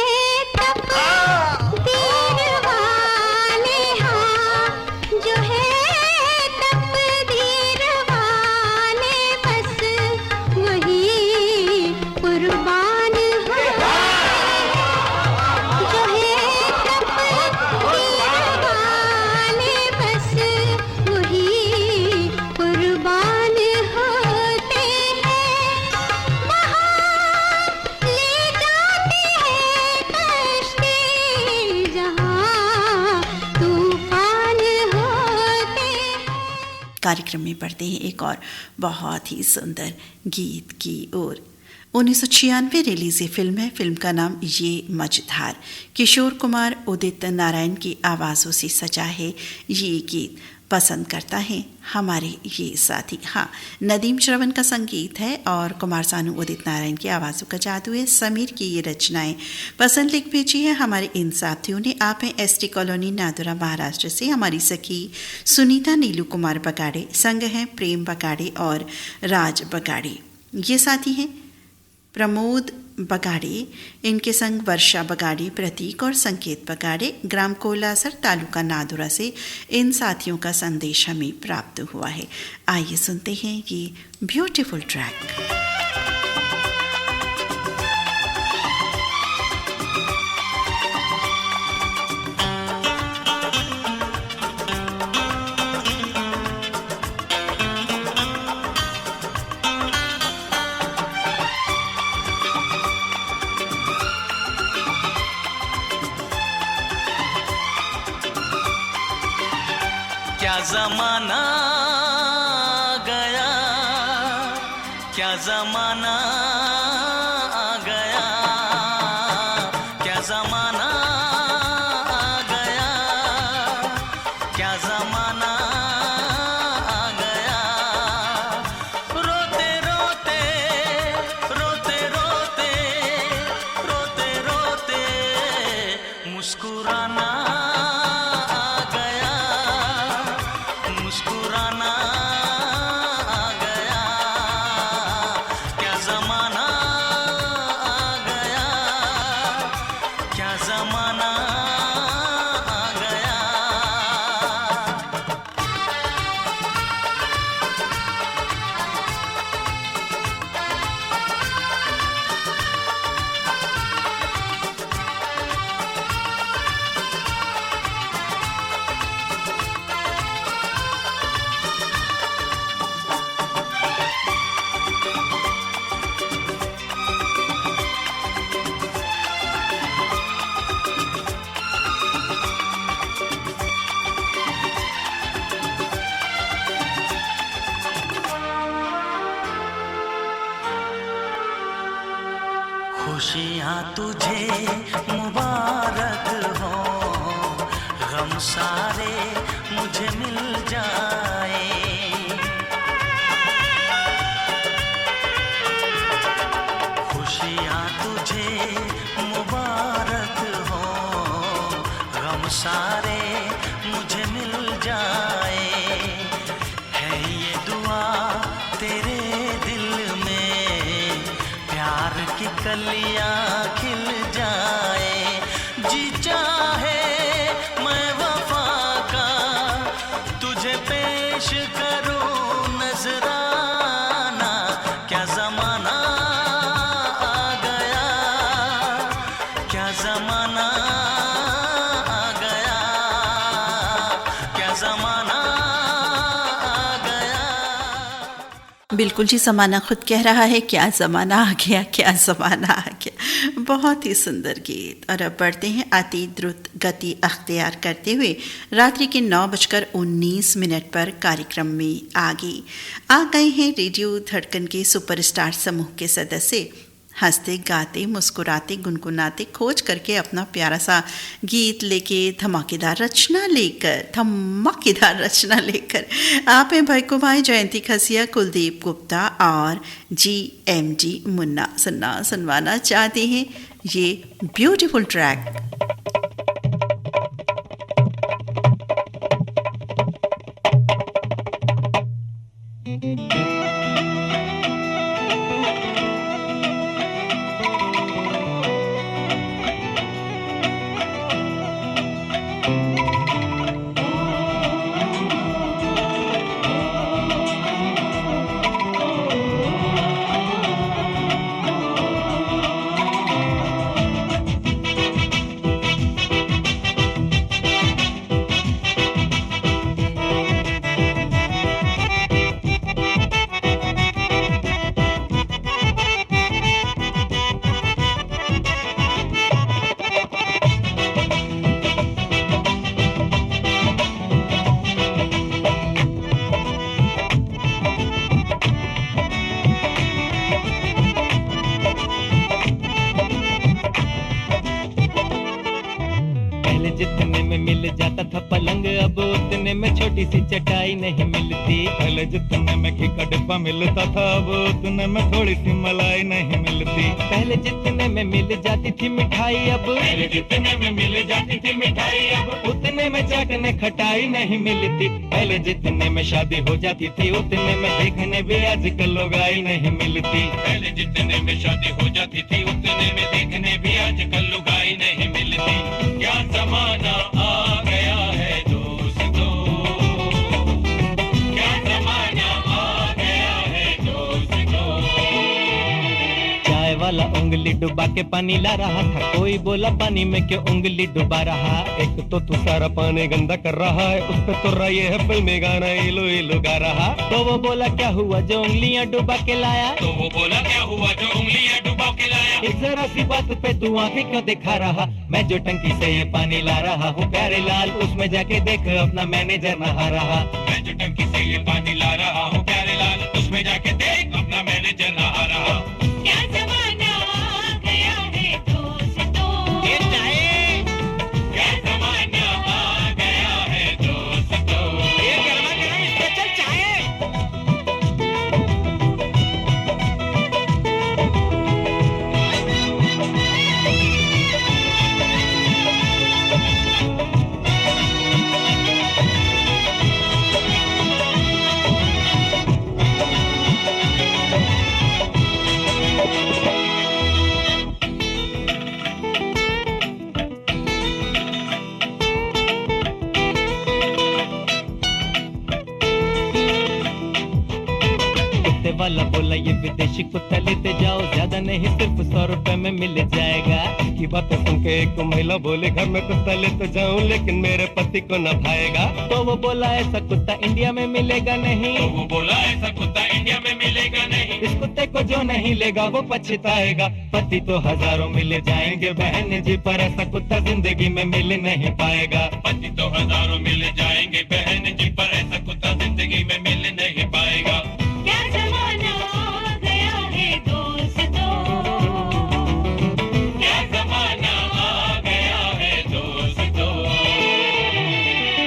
तकदीर वाले, हाँ जो है तकदीर वाले, बस वही कुर्बान हो, जो है तकदीर वाले, बस वही कुर्बान होते हैं। वहाँ ले जाते हैं कश्ती जहाँ तूफान होते हैं। कार्यक्रम में बढ़ते हैं एक और बहुत ही सुंदर गीत की ओर। 1996 रिलीज ये फिल्म है। फिल्म का नाम ये मझधार। किशोर कुमार उदित नारायण की आवाज़ों से सजा है ये गीत। पसंद करता है हमारे ये साथी। हाँ, नदीम श्रवण का संगीत है और कुमार सानू उदित नारायण की आवाज़ों का जादू है। समीर की ये रचनाएं पसंद लिख भेजी है हमारे इन साथियों ने। आप हैं एसटी कॉलोनी नादुरा महाराष्ट्र से। हमारी सखी सुनीता नीलू कुमार बगाड़े, संग हैं प्रेम बगाड़े और राज बगाड़े। ये साथी हैं प्रमोद बगाड़े, इनके संग वर्षा बगाड़े, प्रतीक और संकेत बगाड़े, ग्राम कोलासर तालुका नादुरा से इन साथियों का संदेश हमें प्राप्त हुआ है। आइए सुनते हैं ये ब्यूटीफुल ट्रैक। क्या जमाना आ गया, क्या जमाना आ गया, क्या जमाना आ गया, क्या जमाना आ गया। रोते रोते रोते रोते रोते रोते मुस्कुराना आ गया, मुस्कुराना आ गया। क्या जमाना आ गया, क्या जमाना आ गया। खुशियाँ तुझे मुबारक हो, गम सारे मुझे मिल जाए। खुशियाँ तुझे मुबारक हो, गम सारे मुझे मिल जाए। है ये दुआ तेरे दिल में, प्यार की कलियां खिल जाए। जी चाहे मैं वफा का तुझे पेश करूं नजराना। क्या जमाना आ गया, क्या जमाना आ गया, क्या जमाना आ गया। बिल्कुल जी, ज़माना खुद कह रहा है क्या ज़माना आ गया, क्या ज़माना आ गया। बहुत ही सुंदर गीत। और अब बढ़ते हैं अति द्रुत गति अख्तियार करते हुए रात्रि के 9:19 पर कार्यक्रम में आगे आ गए हैं रेडियो धड़कन के सुपरस्टार समूह के सदस्य। हंसते गाते मुस्कुराते गुनगुनाते खोज करके अपना प्यारा सा गीत लेके धमाकेदार रचना लेकर आप हैं भाई को भाई जयंती खसिया, कुलदीप गुप्ता और GMG मुन्ना। सुनवाना चाहते हैं ये ब्यूटीफुल ट्रैक। अब उतने में छोटी सी चटाई नहीं मिलती। पहले जितने में घी का डिब्बा मिलता था अब उतने में थोड़ी सी मलाई नहीं मिलती। पहले जितने में मिल जाती थी मिठाई अब उतने में चाटने खटाई नहीं मिलती। पहले जितने में शादी हो जाती थी उतने में देखने भी आजकल लुगाई नहीं मिलती। पहले जितने में शादी हो जाती थी उतने में देखने भी आजकल लुगाई नहीं मिलती। क्या जमाना आ गया है दोस्तों, क्या जमाना आ गया है दोस्तों। चाय वाला उंगली डुबा के पानी ला रहा था, कोई बोला पानी में क्यों उंगली डुबा रहा। एक तो तू सारा पानी गंदा कर रहा है, उस पे तो ये है फिल्मी गाना इलू इलू गा रहा। तो वो बोला क्या हुआ जो उंगलियां डुबा के लाया, तो वो बोला क्या हुआ जो उंगलियां डुबा के लाया। इस जरा सी बात पे तू आंखें क्यों दिखा रहा। मैं जो टंकी से ये पानी ला रहा हूँ प्यारे लाल, उसमें जाके देख अपना मैनेजर नहा रहा। मैं जो टंकी से ये पानी ला रहा हूँ प्यारे लाल, उसमें जाके देख अपना मैनेजर नहा रहा। क्या जमाना आ गया है दोस्तों, ये चाय। क्या जमाना आ गया है दोस्तों, ये गरमा गरम स्पेशल चाय। कुत्ते वाला बोला ये विदेशी कुत्ता लेते जाओ, ज्यादा नहीं सिर्फ 100 रुपए में मिल जाएगा। इसकी बातें सुन के एक महिला बोली घर में कुत्ता लेते जाऊं लेकिन मेरे पति को न भाएगा। तो वो बोला ऐसा कुत्ता इंडिया में मिलेगा नहीं, तो वो बोला ऐसा कुत्ता इंडिया में मिलेगा नहीं। इस कुत्ते को जो नहीं लेगा वो पछताएगा। पति तो हजारों मिल जाएंगे बहन जी, पर ऐसा कुत्ता जिंदगी में मिल नहीं पाएगा। पति तो हजारों मिल जाएंगे बहन जी, पर ऐसा कुत्ता जिंदगी में मिल नहीं पाएगा। क्या जमाना आ गया है दोस्तों, क्या जमाना आ गया है दोस्तों।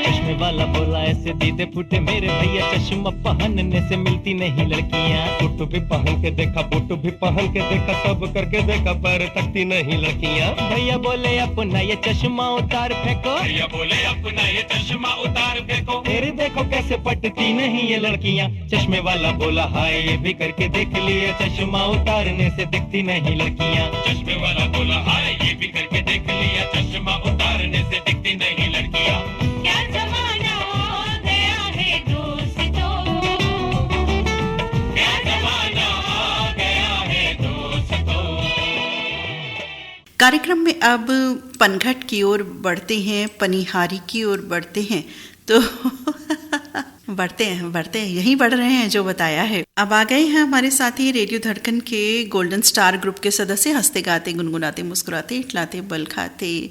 चश्मे वाला बोला ऐसे दीदे फूटे मेरे भैया, चश्मा पहनने से मिलती नहीं लड़कियां। बूटू भी पहन के देखा, बूटू भी पहन के देखा, सब करके देखा पर तकती नहीं लड़कियां। भैया बोले अपना ये चश्मा उतार फेंको, भैया बोले अपना ये चश्मा उतार फेंको। फिर देखो कैसे पटती नहीं ये लड़कियां। चश्मे वाला बोला हाय ये भी करके देख लिए, चश्मा उतारने से दिखती नहीं लड़कियां। चश्मे वाला बोला हाय ये भी करके देख लिया, चश्मा उतारने से दिखती नहीं लड़कियां। क्या जमाना आ गया है दोस्तों, क्या जमाना आ गया है दोस्तों। कार्यक्रम में अब पनघट की ओर बढ़ते हैं, पनिहारी की ओर बढ़ते हैं। तो बढ़ते हैं यही बढ़ रहे हैं जो बताया है। अब आ गए हैं हमारे साथी रेडियो धड़कन के गोल्डन स्टार ग्रुप के सदस्य, हंसते गाते गुनगुनाते मुस्कुराते इठलाते बल खाते,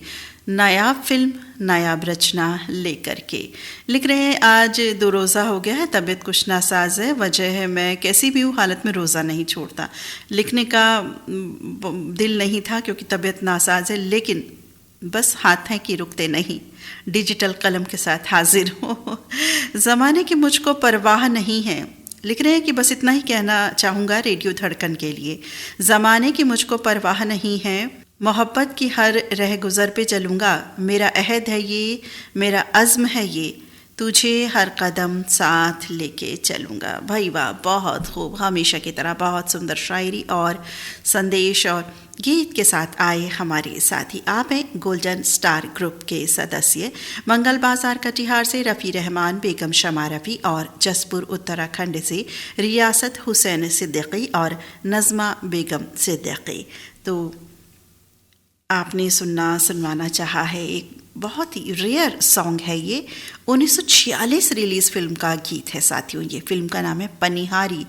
नायाब फिल्म नायाब रचना लेकर के लिख रहे हैं। आज 2 रोज़ा हो गया है, तबीयत कुछ नासाज है, वजह है मैं कैसी भी हूँ हालत में रोज़ा नहीं छोड़ता। लिखने का दिल नहीं था क्योंकि तबीयत नासाज है, लेकिन बस हाथ हैं कि रुकते नहीं, डिजिटल कलम के साथ हाजिर हो। ज़माने की मुझको परवाह नहीं है, लिख रहे हैं कि बस इतना ही कहना चाहूँगा रेडियो धड़कन के लिए। ज़माने की मुझको परवाह नहीं है, मोहब्बत की हर रह गुज़र पे चलूँगा। मेरा अहद है ये, मेरा अज़्म है ये, तुझे हर कदम साथ लेके चलूँगा। भाई वाह, बहुत खूब, हमेशा की तरह बहुत सुंदर शायरी और संदेश और गीत के साथ आए हमारे साथी। आप हैं गोल्डन स्टार ग्रुप के सदस्य, मंगल बाजार कटिहार से रफ़ी रहमान, बेगम शमा रफ़ी और जसपुर उत्तराखंड से रियासत हुसैन सिद्दीकी और नज़मा बेगम सिद्दीकी। तो आपने सुनवाना चाहा है, एक बहुत ही रेयर सॉन्ग है ये, 1946 रिलीज़ फिल्म का गीत है साथियों। ये फिल्म का नाम है पनिहारी,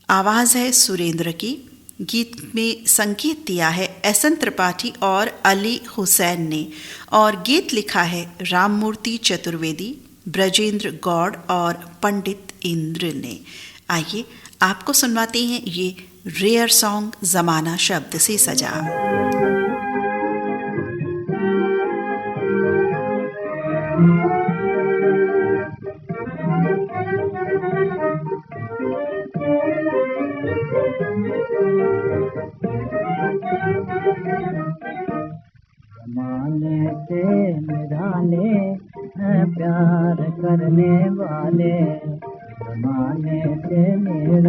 आवाज़ है सुरेंद्र की। गीत में संगीत दिया है एहसन त्रिपाठी और अली हुसैन ने, और गीत लिखा है राममूर्ति चतुर्वेदी, ब्रजेंद्र गौड़ और पंडित इंद्र ने। आइए आपको सुनवाते हैं ये रेयर सॉन्ग ज़माना शब्द से सजा।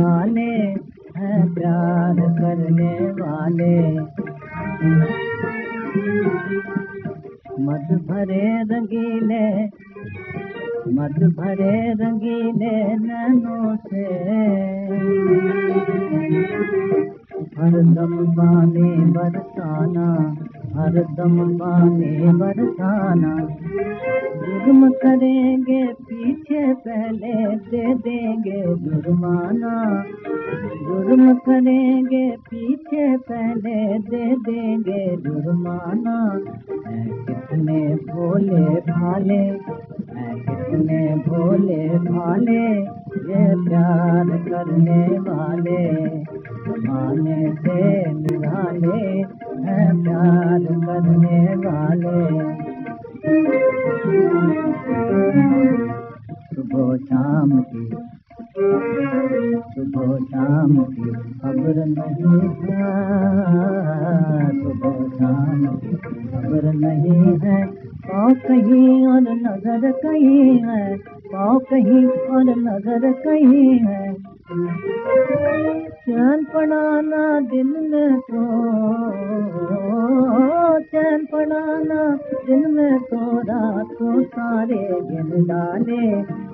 वाले हैं प्यार करने वाले। मद भरे रंगीले नैनों से हरदम पानी बरसाना, हरदम पानी बरसाना। जुर्म करेंगे पीछे पहले दे देंगे जुर्माना, जुर्म करेंगे पीछे पहले दे देंगे जुर्माना। कितने भोले भाले, कितने भोले भाले ये प्यार करने वाले, जमाने से निराले हैं प्यार करने वाले। सुबह शाम की खबर नहीं है, सुबह शाम की खबर नहीं है। पाँव कहीं और नजर कहीं है, पाँव कहीं और नजर कहीं है। चैन पड़ाना दिन में तो, चैन पड़ाना दिन में तो रातों सारे गिन डाले,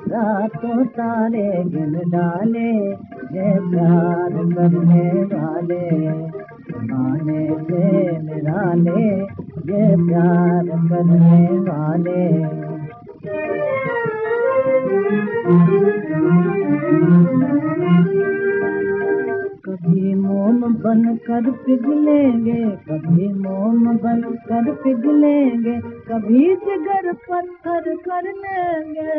रातों सारे गिन डाले। ये प्यार करने वाले आने से निराले, ये प्यार करने वाले। कभी मोम बन कर पिघलेंगे, कभी मोम बन कर पिघलेंगे, कभी जिगर पत्थर कर लेंगे।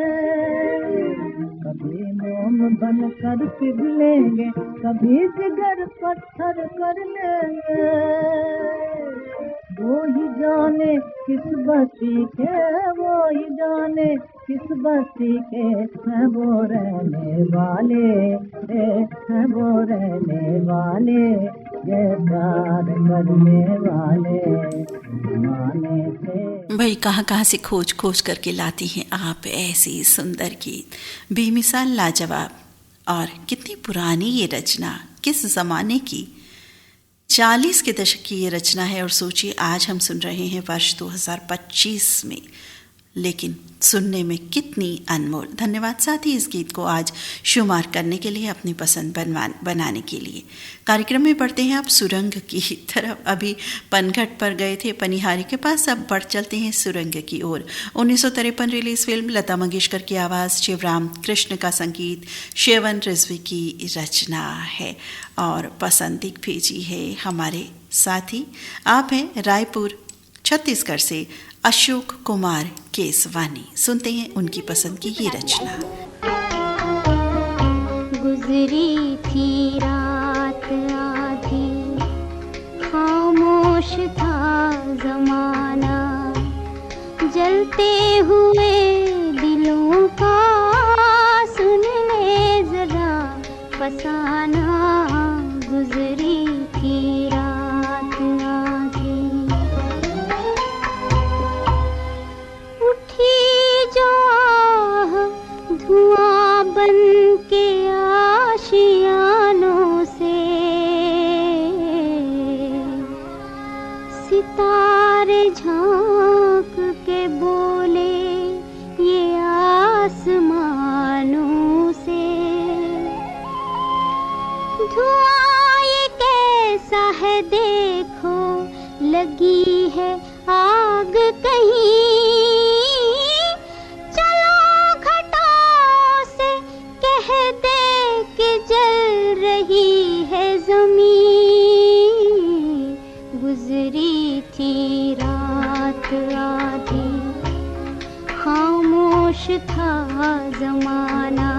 कभी मोम बन कर पिघलेंगे, कभी जिगर पत्थर कर लेंगे। वो ही जाने किस बस्ती के, वो ही जाने किस बस्ती के हैं वो रहने वाले, हैं वो रहने वाले। ये प्यार करने वाले माने से। भाई कहाँ से खोज खोज करके लाती हैं आप ऐसी सुंदर गीत, बेमिसाल लाजवाब। और कितनी पुरानी ये रचना, किस ज़माने की, 40 के दशक की ये रचना है। और सोचिए आज हम सुन रहे हैं वर्ष 2025 में, लेकिन सुनने में कितनी अनमोल। धन्यवाद साथी इस गीत को आज शुमार करने के लिए, अपनी पसंद बनाने के लिए। कार्यक्रम में बढ़ते हैं आप सुरंग की तरफ। अभी पनघट पर गए थे पनिहारी के पास, अब बढ़ चलते हैं सुरंग की ओर। 1953 रिलीज फिल्म, लता मंगेशकर की आवाज़, शिवराम कृष्ण का संगीत, शेवन रिजवी की रचना है और पसंद भेजी है हमारे साथी। आप हैं रायपुर छत्तीसगढ़ से अशोक कुमार केसवानी। सुनते हैं उनकी पसंद की ये रचना। गुजरी थी रात आधी, खामोश था जमाना, जलते हुए दिलों का सुन ले जरा फसाना। गुजरी थी रात आधी, जो आह धुआं बन के आशियानों से, सितारे झांक के बोले ये आसमानों से। धुआं ये कैसा है देखो, लगी है आग कहीं, गुजरी थी रात आधी, खामोश था जमाना,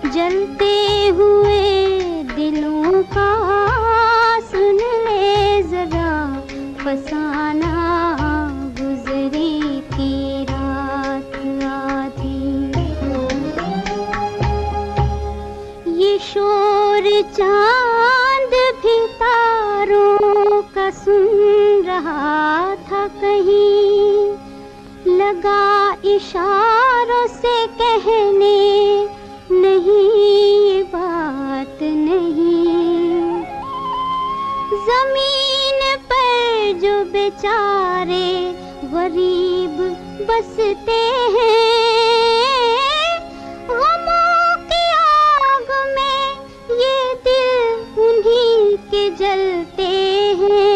जलते हुए दिलों का सुन ले जरा फसाना। गुजरी थी रात आधी, ये शोर चांद भी तारों का सुन रहा था कहीं, लगा इशारों से कहने नहीं ये बात बसते हैं, गमों की आग में ये दिल उन्हीं के जलते हैं।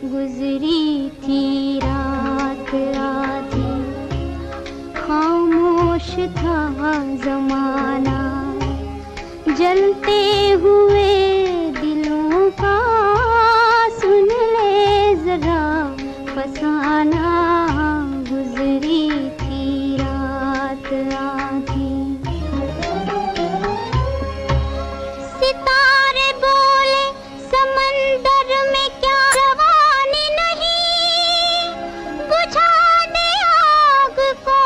गुजरी थी रात आधी, खामोश था जमाना, जलते हुए दिलों का सुन ले जरा फसाना। गुजरी थी रात आधी। सितारे बोले समंदर में क्या रवानी नहीं, बुझा दे आग को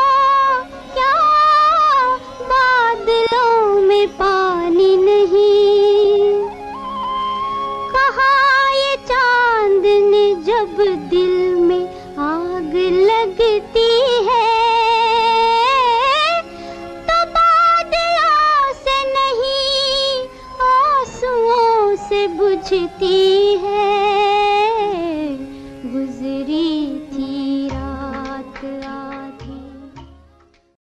क्या बादलों में पानी नहीं। कहा ये चांद ने जब दिल में आग लगती है, तो बादलों से नहीं आंसुओं से बुझती